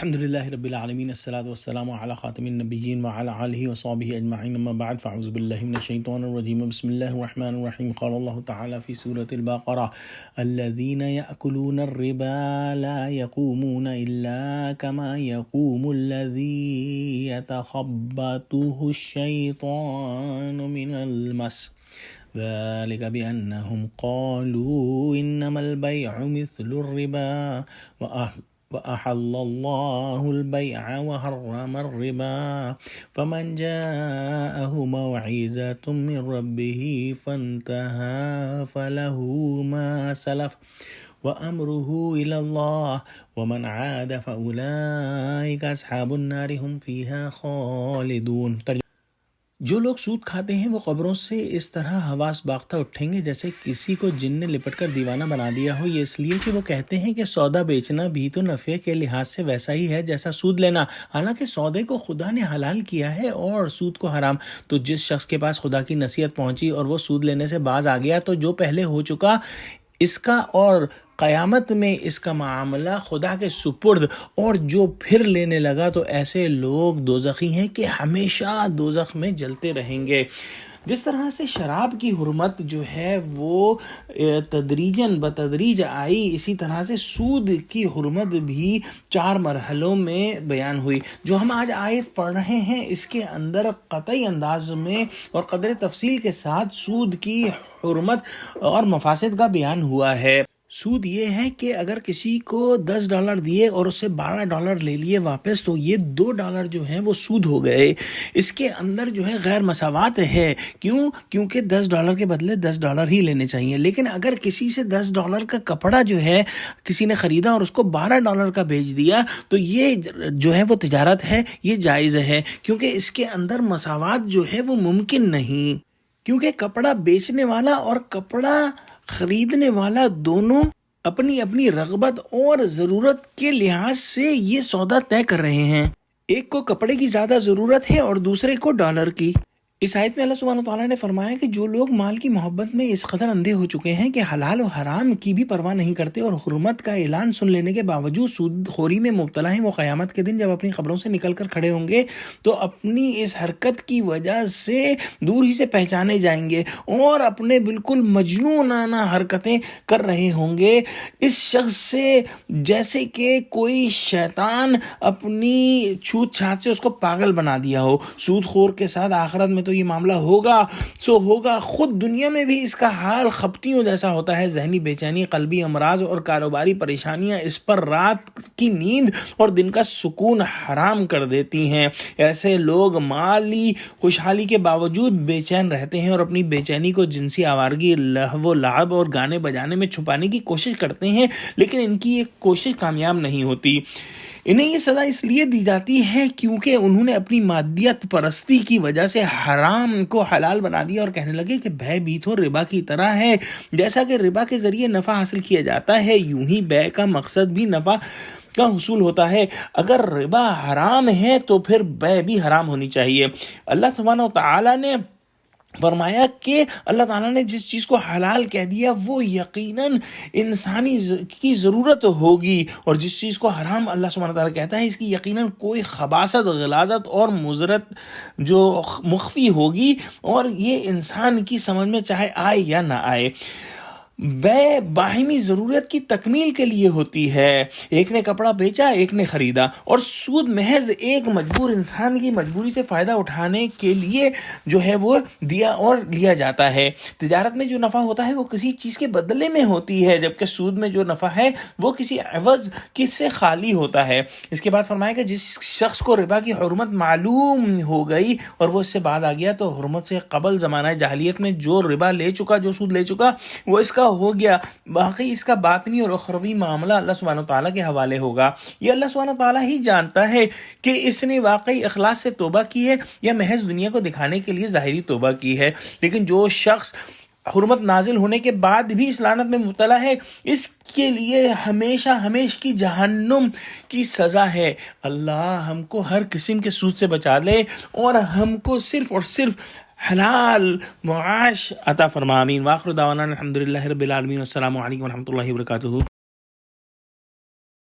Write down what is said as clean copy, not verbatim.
الحمد لله رب العالمين الصلاة والسلام على خاتم النبيين وعلى آله وصحبه أجمعين أما بعد فأعوذ بالله من الشيطان الرجيم بسم الله الرحمن الرحيم قال الله تعالى في سورة البقرة الذين يأكلون الربا لا يقومون إلا كما يقوم الذي يتخبطه الشيطان من المس ذلك بأنهم قالوا إنما البيع مثل الربا وأحل الله البيع وحرم الربا فمن جاءه موعظة من ربه فانتهى فله ما سلف وأمره إلى الله ومن عاد فأولئك أصحاب النار هم فيها خالدون۔ جو لوگ سود کھاتے ہیں وہ قبروں سے اس طرح حواس باختہ اٹھیں گے جیسے کسی کو جن نے لپٹ کر دیوانہ بنا دیا ہو، یہ اس لیے کہ وہ کہتے ہیں کہ سودا بیچنا بھی تو نفع کے لحاظ سے ویسا ہی ہے جیسا سود لینا، حالانکہ سودے کو خدا نے حلال کیا ہے اور سود کو حرام۔ تو جس شخص کے پاس خدا کی نصیحت پہنچی اور وہ سود لینے سے باز آ گیا تو جو پہلے ہو چکا اس کا اور قیامت میں اس کا معاملہ خدا کے سپرد، اور جو پھر لینے لگا تو ایسے لوگ دوزخی ہیں کہ ہمیشہ دوزخ میں جلتے رہیں گے۔ جس طرح سے شراب کی حرمت جو ہے وہ بتدریج آئی، اسی طرح سے سود کی حرمت بھی 4 مرحلوں میں بیان ہوئی۔ جو ہم آج آیت پڑھ رہے ہیں اس کے اندر قطعی انداز میں اور قدر تفصیل کے ساتھ سود کی حرمت اور مفاسد کا بیان ہوا ہے۔ سود یہ ہے کہ اگر کسی کو $10 دیے اور اس سے $12 لے لیے واپس تو یہ $2 جو ہیں وہ سود ہو گئے۔ اس کے اندر جو ہے غیر مساوات ہے، کیونکہ $10 کے بدلے $10 ہی لینے چاہیے۔ لیکن اگر کسی سے $10 کا کپڑا جو ہے کسی نے خریدا اور اس کو $12 کا بیچ دیا تو یہ جو ہے وہ تجارت ہے، یہ جائز ہے، کیونکہ اس کے اندر مساوات جو ہے وہ ممکن نہیں، کیونکہ کپڑا بیچنے والا اور کپڑا خریدنے والا دونوں اپنی اپنی رغبت اور ضرورت کے لحاظ سے یہ سودا طے کر رہے ہیں۔ ایک کو کپڑے کی زیادہ ضرورت ہے اور دوسرے کو ڈالر کی۔ اس آیت میں اللہ سبحانہ وتعالیٰ نے فرمایا کہ جو لوگ مال کی محبت میں اس قدر اندھے ہو چکے ہیں کہ حلال و حرام کی بھی پرواہ نہیں کرتے اور حرمت کا اعلان سن لینے کے باوجود سود خوری میں مبتلا ہیں، وہ قیامت کے دن جب اپنی قبروں سے نکل کر کھڑے ہوں گے تو اپنی اس حرکت کی وجہ سے دور ہی سے پہچانے جائیں گے اور اپنے بالکل مجنونانہ حرکتیں کر رہے ہوں گے اس شخص سے، جیسے کہ کوئی شیطان اپنی چھوت چھات سے اس کو پاگل بنا دیا ہو۔ سود خور کے ساتھ آخرت میں تو یہ معاملہ ہوگا، خود دنیا میں بھی اس کا حال خپتیوں جیسا ہوتا ہے۔ ذہنی بے چینی، قلبی امراض اور کاروباری پریشانیاں اس پر رات کی نیند اور دن کا سکون حرام کر دیتی ہیں۔ ایسے لوگ مالی خوشحالی کے باوجود بے چین رہتے ہیں اور اپنی بے چینی کو جنسی آوارگی، لہو و لعب اور گانے بجانے میں چھپانے کی کوشش کرتے ہیں، لیکن ان کی یہ کوشش کامیاب نہیں ہوتی۔ انہیں یہ سزا اس لیے دی جاتی ہے کیونکہ انہوں نے اپنی مادیت پرستی کی وجہ سے حرام کو حلال بنا دیا اور کہنے لگے کہ بے بھی تو ربا کی طرح ہے، جیسا کہ ربا کے ذریعے نفع حاصل کیا جاتا ہے یوں ہی بے کا مقصد بھی نفع کا حصول ہوتا ہے۔ اگر ربا حرام ہے تو پھر بے بھی حرام ہونی چاہیے۔ اللہ سبحانہ وتعالیٰ نے فرمایا کہ اللہ تعالیٰ نے جس چیز کو حلال کہہ دیا وہ یقیناً انسانی کی ضرورت ہوگی، اور جس چیز کو حرام اللہ سبحانہ تعالیٰ کہتا ہے اس کی یقیناً کوئی خباثت، غلاظت اور مضرت جو مخفی ہوگی، اور یہ انسان کی سمجھ میں چاہے آئے یا نہ آئے۔ بے باہمی ضرورت کی تکمیل کے لیے ہوتی ہے، ایک نے کپڑا بیچا ایک نے خریدا، اور سود محض ایک مجبور انسان کی مجبوری سے فائدہ اٹھانے کے لیے جو ہے وہ دیا اور لیا جاتا ہے۔ تجارت میں جو نفع ہوتا ہے وہ کسی چیز کے بدلے میں ہوتی ہے، جبکہ سود میں جو نفع ہے وہ کسی عوض سے خالی ہوتا ہے۔ اس کے بعد فرمایا کہ جس شخص کو ربا کی حرمت معلوم ہو گئی اور وہ اس سے بعد آ گیا تو حرمت سے قبل زمانہ جاہلیت میں جو ربا لے چکا، جو سود لے چکا، وہ اس کا ہو گیا، باقی اس کا باطنی اور اخروی معاملہ اللہ سبحانہ تعالیٰ کے حوالے ہوگا۔ یہ اللہ سبحانہ تعالیٰ ہی جانتا ہے کہ اس نے واقعی اخلاص سے توبہ کی ہے یا محض دنیا کو دکھانے کے لیے ظاہری توبہ کی ہے۔ لیکن جو شخص حرمت نازل ہونے کے بعد بھی اس لعنت میں مبتلا ہے، اس کے لیے ہمیشہ کی جہنم کی سزا ہے۔ اللہ ہم کو ہر قسم کے سود سے بچا لے اور ہم کو صرف اور صرف حلال معاش عطا فرما، آمین۔ وآخر دعوانا الحمدللہ رب العالمین، السلام علیکم ورحمۃ اللہ وبرکاتہ۔